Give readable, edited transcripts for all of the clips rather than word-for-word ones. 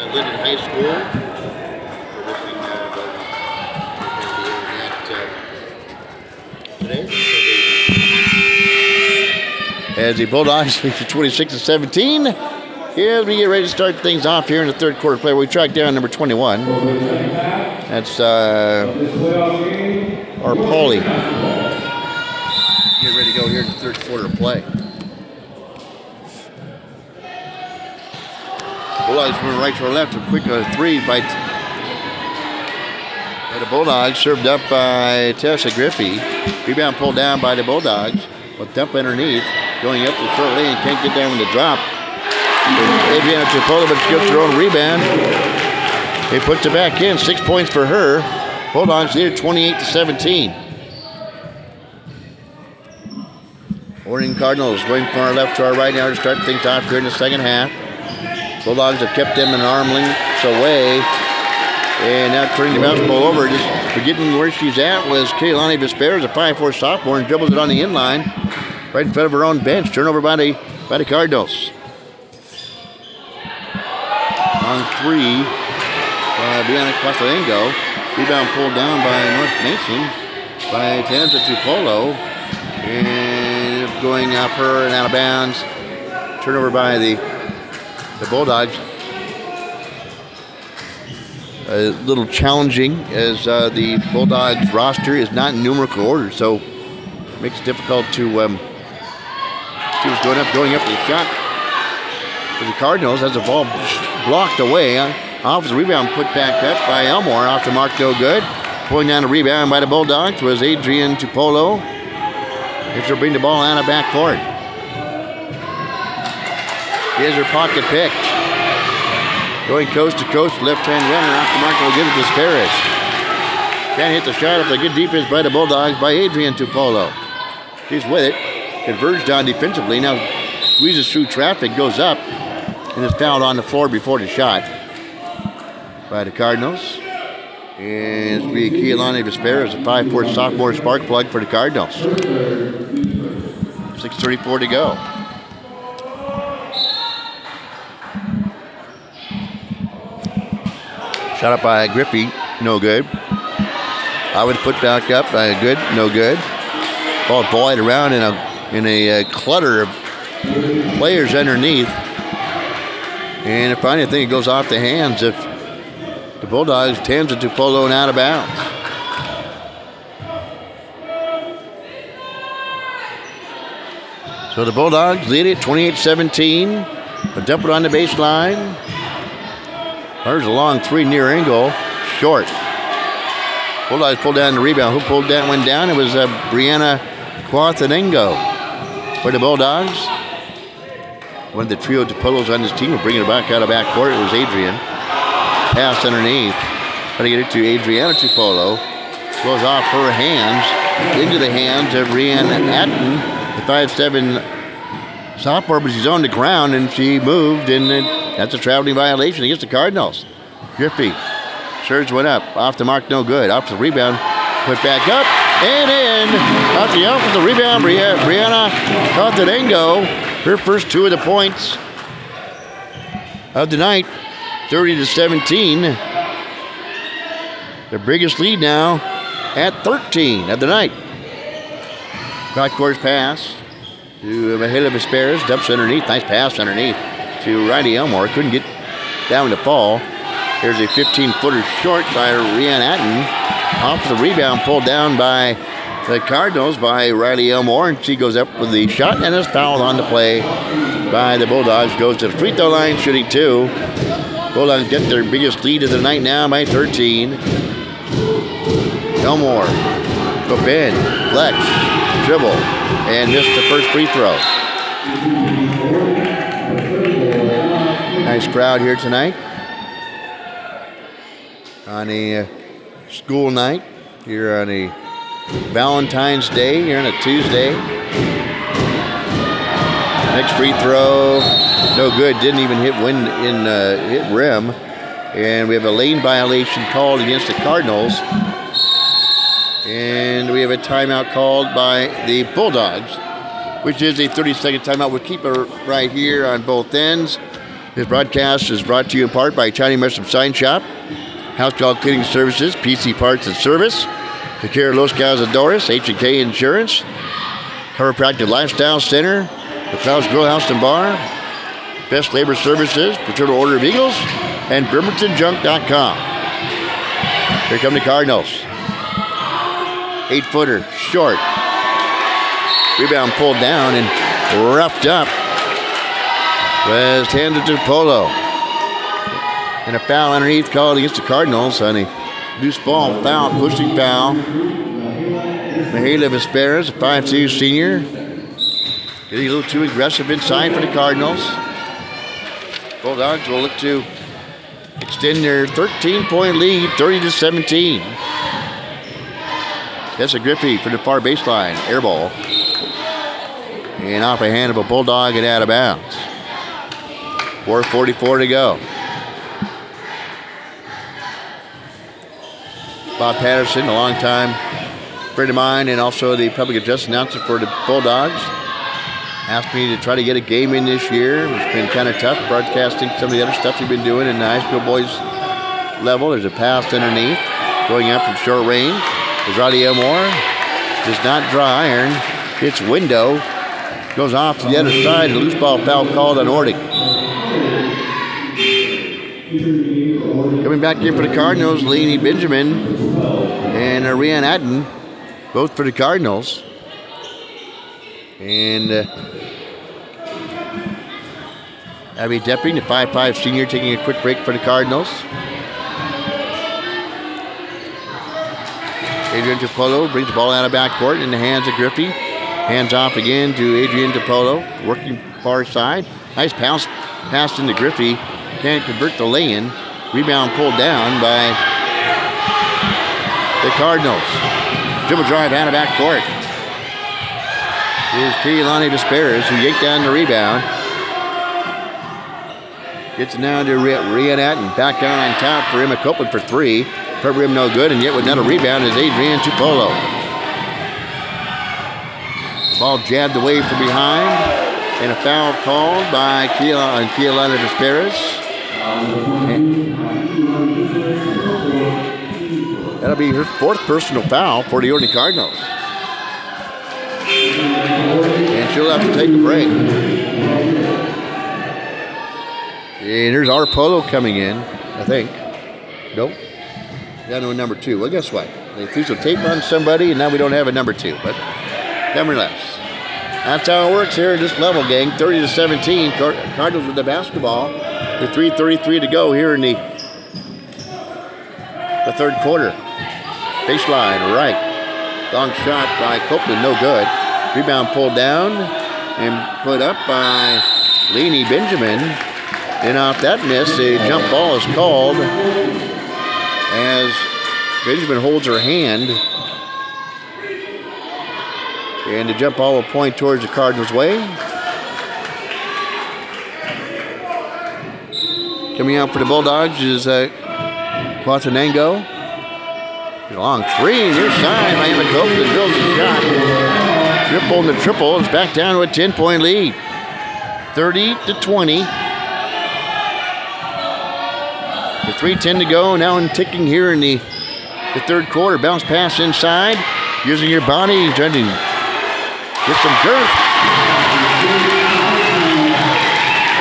Linden High School. We're listening today. As the Bulldogs lead to 26-17. As we get ready to start things off here in the third quarter play, we track down number 21. That's our Paulie. Get ready to go here in the third quarter play. Bulldogs moving right to our left. A quick three by the Bulldogs, served up by Tessa Griffey. Rebound pulled down by the Bulldogs. With dump underneath, going up the short lane, can't get down with the drop. Adriana Tupola, but gets her own rebound. He puts it back in. 6 points for her. Bulldogs lead 28-17. Orting Cardinals going from our left to our right now to start things off here in the second half. Bulldogs have kept them an arm length away. And now turning the basketball over, just forgetting where she's at, was Kaylani Vesperas, a 5'4" sophomore, and dribbles it on the inline right in front of her own bench. Turnover by the Cardinals. On three by Brianna Quasalengo. Rebound pulled down by North Mason by Tanza Tupolo. And going up her and out of bounds. Turnover by the Bulldogs. A little challenging as the Bulldogs roster is not in numerical order, so it makes it difficult to see what's going up to the shot. For the Cardinals, has the ball blocked away. Off the rebound put back up by Elmore. Off the mark, no good. Pulling down the rebound by the Bulldogs was Adrian Tupolo. She'll bring the ball out of backcourt. Here's her pocket pick. Going coast to coast, left-hand runner. Off the mark, will give it to Sparrows. Can't hit the shot of the good defense by the Bulldogs by Adrian Tupolo. She's with it. Converged down defensively. Now squeezes through traffic, goes up, and is fouled on the floor before the shot by the Cardinals. And it's be Keilani Vesperas, a 5'4" sophomore spark plug for the Cardinals. 6:34 to go. Shot up by Griffey, no good. I would put back up, good, no good. Ball volleyed around in a clutter of players underneath. And if anything, it goes off the hands if the Bulldogs tends it to Polo and out of bounds. So the Bulldogs lead it 28-17. A dump it on the baseline. There's a long three near angle, short. Bulldogs pulled down the rebound. Who pulled that one down? It was Brianna Quathanengo for the Bulldogs. One of the trio Tupolos on this team will bring it back out of backcourt. It was Adrian. Pass underneath. Trying to get it to Adriana Tupolo. Goes off her hands into the hands of Rihanna Atten, the 5'7" sophomore, but she's on the ground and she moved, and that's a traveling violation against the Cardinals. Griffey surge went up. Off the mark, no good. Off the rebound, put back up and in. Off the offensive rebound, Brianna Quathanengo. Her first two of the points of the night, 30-17. Their biggest lead now at 13 of the night. Backcourt pass to Mahela Vesperas. Dumps underneath. Nice pass underneath to Riley Elmore. Couldn't get down to fall. Here's a 15-footer short by Rianne Atten. Off the rebound, pulled down by the Cardinals by Riley Elmore, and she goes up with the shot and is fouled on the play by the Bulldogs. Goes to the free throw line, shooting two. Bulldogs get their biggest lead of the night now by 13. Elmore, up in, flex, dribble, and missed the first free throw. Nice crowd here tonight on a school night here on a Valentine's Day here on a Tuesday. Next free throw, no good. Didn't even hit hit rim, and we have a lane violation called against the Cardinals, and we have a timeout called by the Bulldogs, which is a 30-second timeout. We'll keep it right here on both ends. This broadcast is brought to you in part by Tiny Mushroom Sign Shop, House Call Cleaning Services, PC Parts and Service, the care of Los Cazadores, H&K Insurance, Chiropractic Lifestyle Center, the Clouds Grill House and Bar, Best Labor Services, Fraternal Order of Eagles, and BremertonJunk.com. Here come the Cardinals. 8-footer, short. Rebound pulled down and roughed up. Was handed to Polo. And a foul underneath called against the Cardinals on a loose ball foul, pushing foul. Mahela Vesperas, a 5'2" senior. Getting a little too aggressive inside for the Cardinals. Bulldogs will look to extend their 13-point lead, 30-17. That's a Griffey for the far baseline. Air ball. And off a hand of a Bulldog and out of bounds. 4:44 to go. Bob Patterson, a longtime friend of mine and also the public address announcer for the Bulldogs, asked me to try to get a game in this year. It's been kind of tough broadcasting some of the other stuff we've been doing in the high school boys level. There's a pass underneath, going up from short range. Rowdy Elmore does not draw iron. Hits window. Goes off to the other side. A loose ball foul called on Orting. Coming back in for the Cardinals, Lainey Benjamin and Rian Adden, both for the Cardinals. And Abby Depping, the 5'5" senior, taking a quick break for the Cardinals. Adrian Tupolo brings the ball out of backcourt in the hands of Griffey. Hands off again to Adrian Tupolo, working far side. Nice pass into Griffey. Can't convert the lay-in. Rebound pulled down by the Cardinals. Dribble drive out of backcourt. Is Keilani Vesperas, who yanked down the rebound. Gets it now to Rian Atten. Back down on top for Emma Copeland for three. Front rim no good, and yet with another rebound is Adrian Tupolo. Ball jabbed away from behind, and a foul called by Keilani Vesperas. That'll be her fourth personal foul for the Orting Cardinals. And she'll have to take a break. And here's our Polo coming in, I think. Nope. Down to a number 2. Well, guess what? They threw some tape on somebody, and now we don't have a number 2. But nevertheless, that's how it works here in this level, gang. 30-17. Cardinals with the basketball. With 3:33 to go here in the third quarter. Baseline, right. Long shot by Copeland, no good. Rebound pulled down and put up by Lainey Benjamin. And off that miss, a jump ball is called as Benjamin holds her hand. And the jump ball will point towards the Cardinals' way. Coming out for the Bulldogs is Quatanango. Long three, near side. Miami Copeland drills a shot. Triple and the triple. It's back down to a 10-point lead. 30-20. With 3:10 to go, now in ticking here in the third quarter. Bounce pass inside. Using your body, trying to get some girth.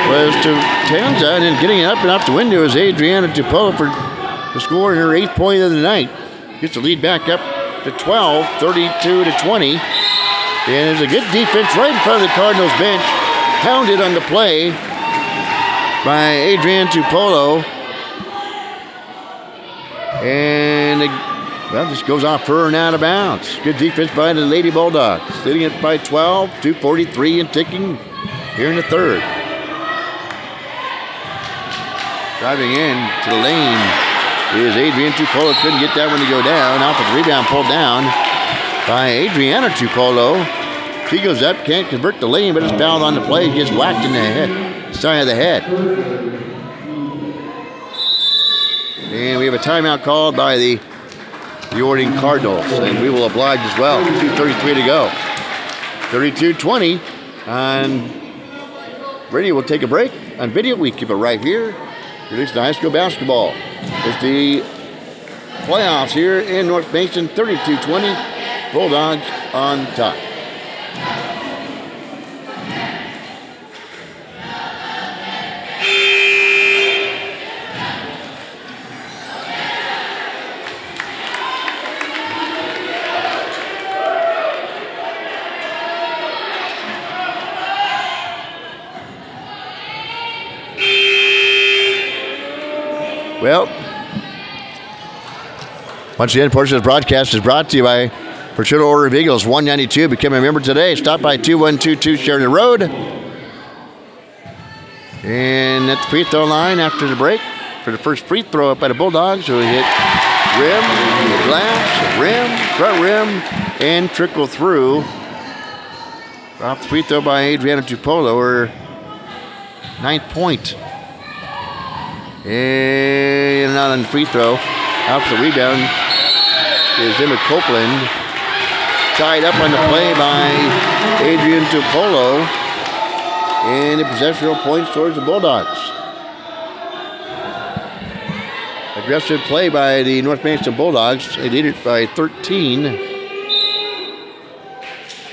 Was to Tanza, and then getting it up and off the window is Adriana Tupolo for scoring her 8th point of the night. Gets the lead back up to 12, 32-20. And there's a good defense right in front of the Cardinals bench. Pounded on the play by Adrian Tupolo. And this goes off her and out of bounds. Good defense by the Lady Bulldogs. Leading it by 12, 2:43 and ticking here in the third. Driving in to the lane is Adrian Tupolo. Couldn't get that one to go down. Off of the rebound pulled down by Adriana Tupolo. She goes up, can't convert the lane, but it's fouled on the play. Gets whacked in the head, side of the head. And we have a timeout called by the Orting Cardinals, and we will oblige as well. 2:33 to go. 32-20. And Brady will take a break. on video. We keep it right here. Release the high school basketball. It's the playoffs here in North Mason, 32-20. Bulldogs on top. Well, once again, portion of the broadcast is brought to you by Fraternal Order of Eagles 192. Become a member today. Stop by 2122 Sheridan Road. And at the free throw line after the break for the first free throw up by the Bulldogs, who hit rim, glass, rim, front rim, and trickle through. Off the free throw by Adriana Tupolo, her 9th point. And not on the free throw. Off the rebound is Emma Copeland. Tied up on the play by Adrian Tupolo. And a possessional points towards the Bulldogs. Aggressive play by the North Mason Bulldogs. They lead it by 13.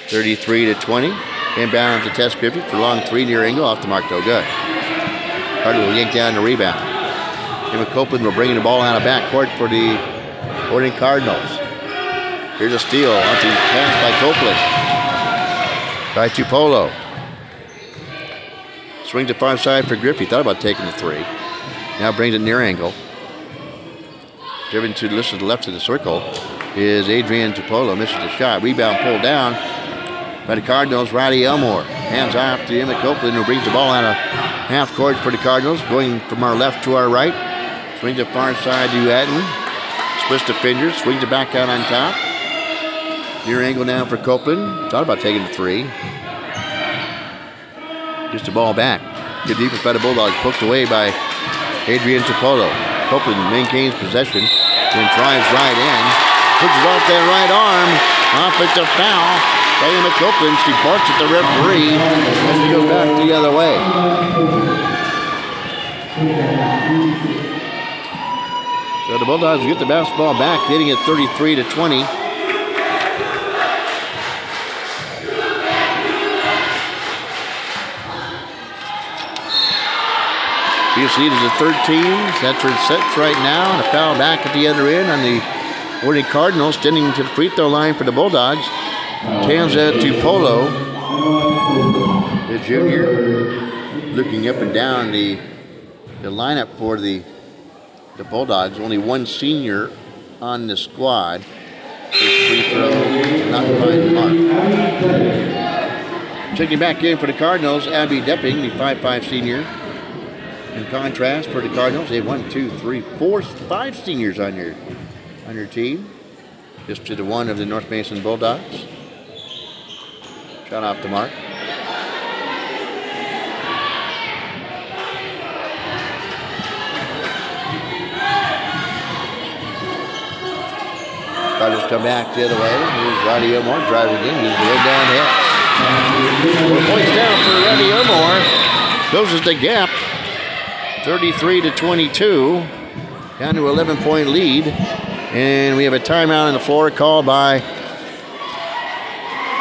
33-20. Inbound to Tess Griffith for long three near angle. Off the mark, no good. Carter will yank down the rebound. Emma Copeland will bring the ball out of backcourt for the Orting Cardinals. Here's a steal. Off the pass by Copeland. By Tupolo. Swings to far side for Griffey. Thought about taking the three. Now brings it near angle. Driven to the left of the circle is Adrian Tupolo. Misses the shot. Rebound pulled down by the Cardinals. Riley Elmore. Hands off to Emma Copeland, who brings the ball out of half court for the Cardinals. Going from our left to our right. Swings to far side to Atten. Splits the fingers. Swings it back out on top. Near angle now for Copeland. Thought about taking the three. Gets the ball back. Good defense by the Bulldogs. Poked away by Adrian Tupolo. Copeland maintains possession. Then drives right in. Puts it off that right arm. Offensive foul by Emma Copeland. She barks at the referee as she goes back the other way. So the Bulldogs get the basketball back, hitting it 33-20. Pierce lead is at 13. That's where it sets right now. And a foul back at the other end on the Orting Cardinals, standing to the free throw line for the Bulldogs. Tanza Tupolo, the junior, looking up and down the lineup for the Bulldogs. Only one senior on the squad. First free throw, not find the mark. Checking back in for the Cardinals, Abby Depping, the 5'5" senior. In contrast, for the Cardinals, they have 1, 2, 3, 4, 5 seniors on your team. Just to the one of the North Mason Bulldogs. Shot off the mark. Cardinals come back the other way. Here's Roddy Elmore driving in. He's the way downhill. 4 points down for Roddy Elmore. Closes the gap. 33-22. Down to 11-point lead. And we have a timeout on the floor called by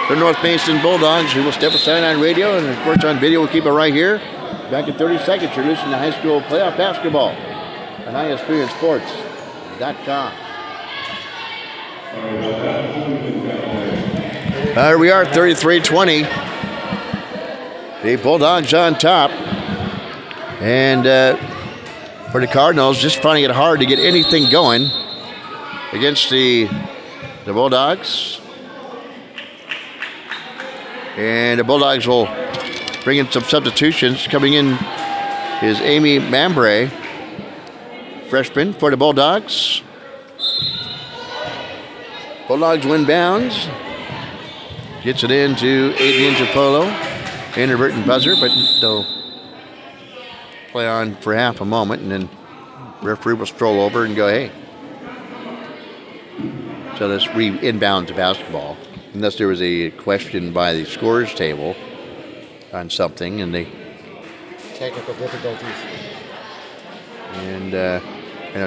the North Mason Bulldogs, who will step aside on radio. And, of course, on video, we'll keep it right here. Back in 30 seconds, you're listening to high school playoff basketball on iExperienceSports.com. Here we are, 33-20. The Bulldogs on top. And for the Cardinals, just finding it hard to get anything going against the Bulldogs. And the Bulldogs will bring in some substitutions. Coming in is Amy Mambre, freshman for the Bulldogs. Bulldogs win bounds. Gets it into Adrian Tupolo. Inadvertent buzzer, but they'll play on for half a moment, and then referee will stroll over and go, hey. So let's inbound to basketball. Unless there was a question by the scorers table on something, and they technical difficulties. And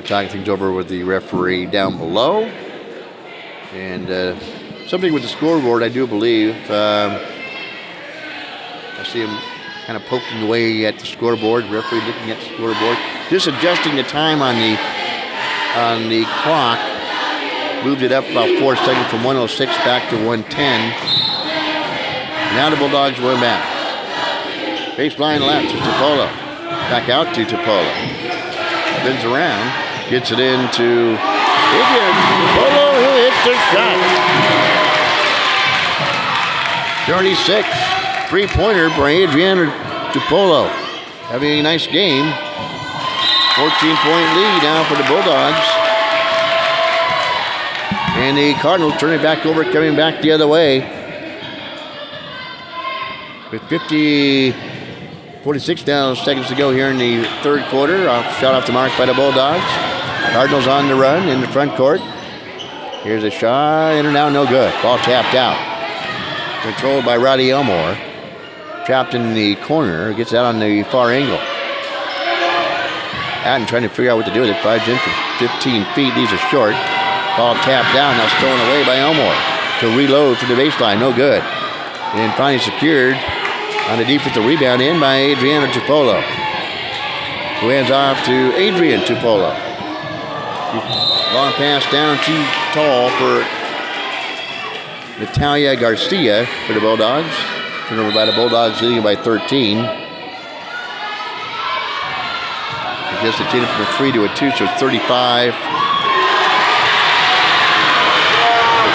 talking things over with the referee down below. And something with the scoreboard, I do believe. I see him kind of poking away at the scoreboard. Referee looking at the scoreboard, just adjusting the time on the clock. Moved it up about 4 seconds from 106 back to 110. Now the Bulldogs win back. Baseline left to Tupolo. Back out to Tupolo. Spins around, gets it into Adrian Tupolo, who hits the shot. 36. Three-pointer for Adrian Tupolo. Having a nice game. 14-point lead now for the Bulldogs. And the Cardinals turning back over, coming back the other way. With 46 seconds to go here in the third quarter. Shot off the mark by the Bulldogs. Cardinals on the run in the front court. Here's a shot, in and out, no good. Ball tapped out. Controlled by Roddy Elmore. Trapped in the corner, gets out on the far angle. Adden trying to figure out what to do with it. Fives in from 15 feet, these are short. Ball tapped down, now stolen away by Elmore. To reload for the baseline, no good. And finally secured on the defensive rebound in by Adriano Tupolo, who hands off to Adrian Tupolo. Long pass down, too tall for Natalia Garcia for the Bulldogs. Turnover by the Bulldogs, leading by 13. I guess they changed it from a 3 to a 2, so it's 35.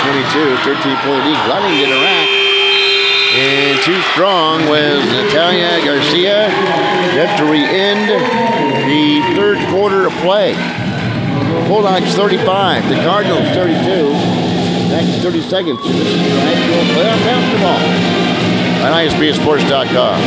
22, 13-point lead. Running to the rack. And too strong was Natalia Garcia. That to end the third quarter of play. Bulldogs 35, the Cardinals 32. Next 30 seconds. This is high school playoff basketball on ISBSports.com.